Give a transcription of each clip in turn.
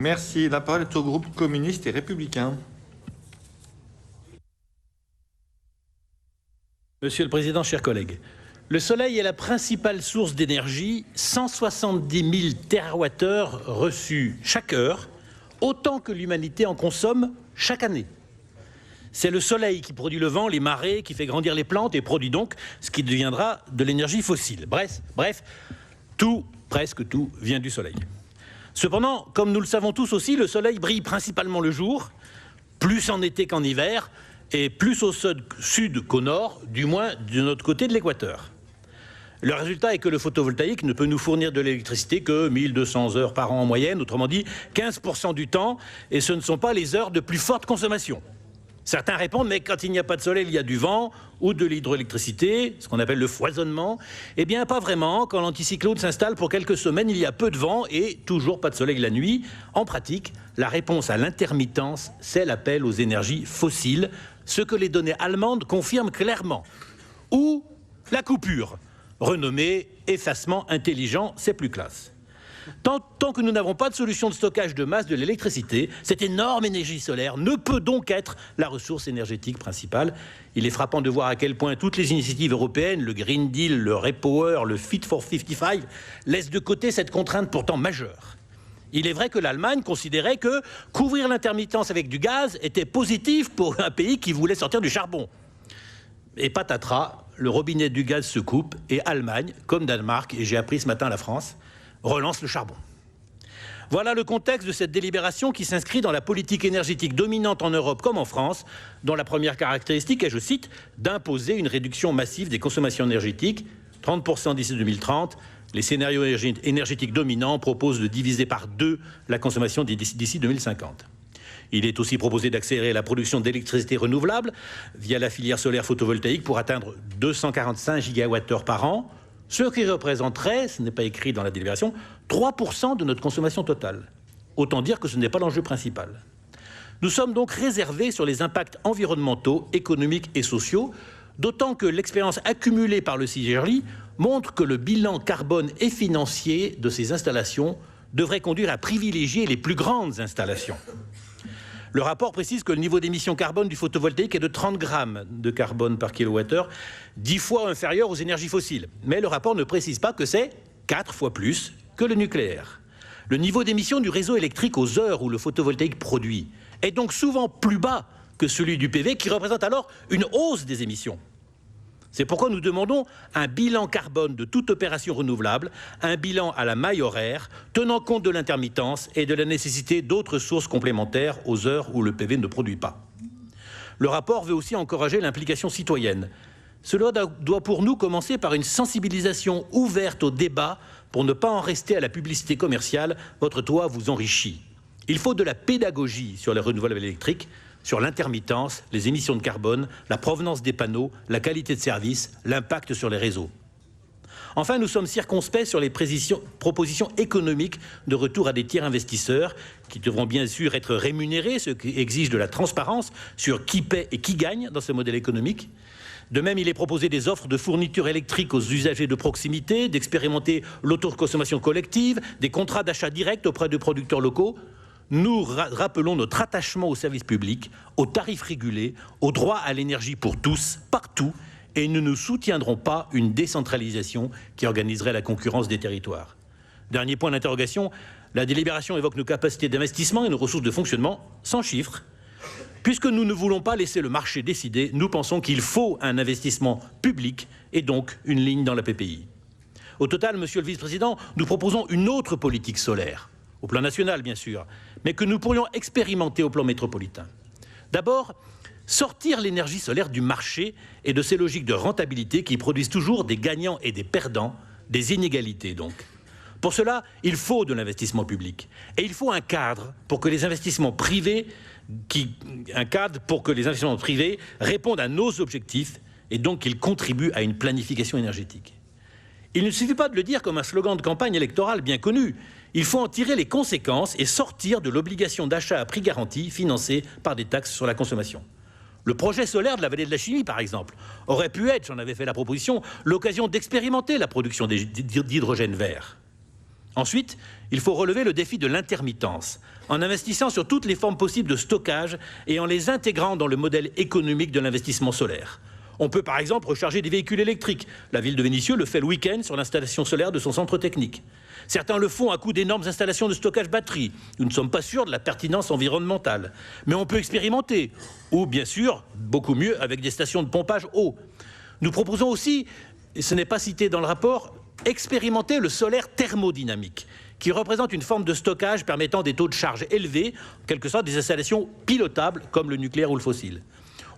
Merci. La parole est au groupe communiste et républicain. Monsieur le Président, chers collègues, le Soleil est la principale source d'énergie, 170 000 TWh reçus chaque heure, autant que l'humanité en consomme chaque année. C'est le Soleil qui produit le vent, les marées, qui fait grandir les plantes et produit donc ce qui deviendra de l'énergie fossile. Bref, presque tout vient du Soleil. Cependant, comme nous le savons tous aussi, le Soleil brille principalement le jour, plus en été qu'en hiver, et plus au sud qu'au nord, du moins de notre côté de l'équateur. Le résultat est que le photovoltaïque ne peut nous fournir de l'électricité que 1200 heures par an en moyenne, autrement dit 15% du temps, et ce ne sont pas les heures de plus forte consommation. Certains répondent, mais quand il n'y a pas de soleil, il y a du vent ou de l'hydroélectricité, ce qu'on appelle le foisonnement. Eh bien, pas vraiment. Quand l'anticyclone s'installe pour quelques semaines, il y a peu de vent et toujours pas de soleil la nuit. En pratique, la réponse à l'intermittence, c'est l'appel aux énergies fossiles, ce que les données allemandes confirment clairement. Ou la coupure, renommée effacement intelligent, c'est plus classe. Tant que nous n'avons pas de solution de stockage de masse de l'électricité, cette énorme énergie solaire ne peut donc être la ressource énergétique principale. Il est frappant de voir à quel point toutes les initiatives européennes, le Green Deal, le REPower, le Fit for 55, laissent de côté cette contrainte pourtant majeure. Il est vrai que l'Allemagne considérait que couvrir l'intermittence avec du gaz était positif pour un pays qui voulait sortir du charbon. Et patatras, le robinet du gaz se coupe et Allemagne, comme Danemark, et j'ai appris ce matin la France, relance le charbon. Voilà le contexte de cette délibération qui s'inscrit dans la politique énergétique dominante en Europe comme en France, dont la première caractéristique est, je cite, d'imposer une réduction massive des consommations énergétiques, 30% d'ici 2030. Les scénarios énergétiques dominants proposent de diviser par 2 la consommation d'ici 2050. Il est aussi proposé d'accélérer la production d'électricité renouvelable via la filière solaire photovoltaïque pour atteindre 245 gigawattheures par an, ce qui représenterait, ce n'est pas écrit dans la délibération, 3% de notre consommation totale. Autant dire que ce n'est pas l'enjeu principal. Nous sommes donc réservés sur les impacts environnementaux, économiques et sociaux, d'autant que l'expérience accumulée par le CIGERI montre que le bilan carbone et financier de ces installations devrait conduire à privilégier les plus grandes installations. Le rapport précise que le niveau d'émission carbone du photovoltaïque est de 30 grammes de carbone par kilowattheure, 10 fois inférieur aux énergies fossiles. Mais le rapport ne précise pas que c'est 4 fois plus que le nucléaire. Le niveau d'émission du réseau électrique aux heures où le photovoltaïque produit est donc souvent plus bas que celui du PV, qui représente alors une hausse des émissions. C'est pourquoi nous demandons un bilan carbone de toute opération renouvelable, un bilan à la maille horaire, tenant compte de l'intermittence et de la nécessité d'autres sources complémentaires aux heures où le PV ne produit pas. Le rapport veut aussi encourager l'implication citoyenne. Cela doit pour nous commencer par une sensibilisation ouverte au débat pour ne pas en rester à la publicité commerciale « Votre toit vous enrichit ». Il faut de la pédagogie sur les renouvelables électriques, sur l'intermittence, les émissions de carbone, la provenance des panneaux, la qualité de service, l'impact sur les réseaux. Enfin, nous sommes circonspects sur les propositions économiques de retour à des tiers investisseurs qui devront bien sûr être rémunérés, ce qui exige de la transparence sur qui paie et qui gagne dans ce modèle économique. De même, il est proposé des offres de fourniture électrique aux usagers de proximité, d'expérimenter l'autoconsommation collective, des contrats d'achat direct auprès de producteurs locaux. Nous rappelons notre attachement au service public, aux tarifs régulés, au droit à l'énergie pour tous, partout, et nous ne soutiendrons pas une décentralisation qui organiserait la concurrence des territoires. Dernier point d'interrogation, la délibération évoque nos capacités d'investissement et nos ressources de fonctionnement sans chiffres. Puisque nous ne voulons pas laisser le marché décider, nous pensons qu'il faut un investissement public et donc une ligne dans la PPI. Au total, Monsieur le Vice-président, nous proposons une autre politique solaire, au plan national bien sûr, mais que nous pourrions expérimenter au plan métropolitain. D'abord, sortir l'énergie solaire du marché et de ces logiques de rentabilité qui produisent toujours des gagnants et des perdants, des inégalités donc. Pour cela, il faut de l'investissement public et il faut un cadre pour que les investissements privés répondent à nos objectifs et donc qu'ils contribuent à une planification énergétique. Il ne suffit pas de le dire comme un slogan de campagne électorale bien connu. Il faut en tirer les conséquences et sortir de l'obligation d'achat à prix garanti financée par des taxes sur la consommation. Le projet solaire de la vallée de la Chimie, par exemple, aurait pu être, j'en avais fait la proposition, l'occasion d'expérimenter la production d'hydrogène vert. Ensuite, il faut relever le défi de l'intermittence, en investissant sur toutes les formes possibles de stockage et en les intégrant dans le modèle économique de l'investissement solaire. On peut par exemple recharger des véhicules électriques. La ville de Vénissieux le fait le week-end sur l'installation solaire de son centre technique. Certains le font à coup d'énormes installations de stockage batterie. Nous ne sommes pas sûrs de la pertinence environnementale. Mais on peut expérimenter. Ou bien sûr, beaucoup mieux, avec des stations de pompage eau. Nous proposons aussi, et ce n'est pas cité dans le rapport, expérimenter le solaire thermodynamique, qui représente une forme de stockage permettant des taux de charge élevés, en quelque sorte des installations pilotables comme le nucléaire ou le fossile.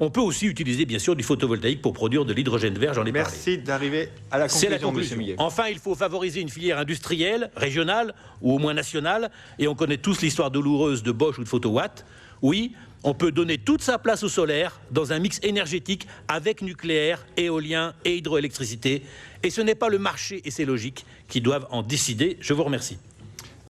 On peut aussi utiliser, bien sûr, du photovoltaïque pour produire de l'hydrogène vert, j'en ai parlé. Merci d'arriver à la C'est la conclusion, conclusion. M. Millet. Enfin, il faut favoriser une filière industrielle, régionale ou au moins nationale. Et on connaît tous l'histoire douloureuse de Bosch ou de Photowatt. Oui, on peut donner toute sa place au solaire dans un mix énergétique avec nucléaire, éolien et hydroélectricité. Et ce n'est pas le marché et ses logiques qui doivent en décider. Je vous remercie.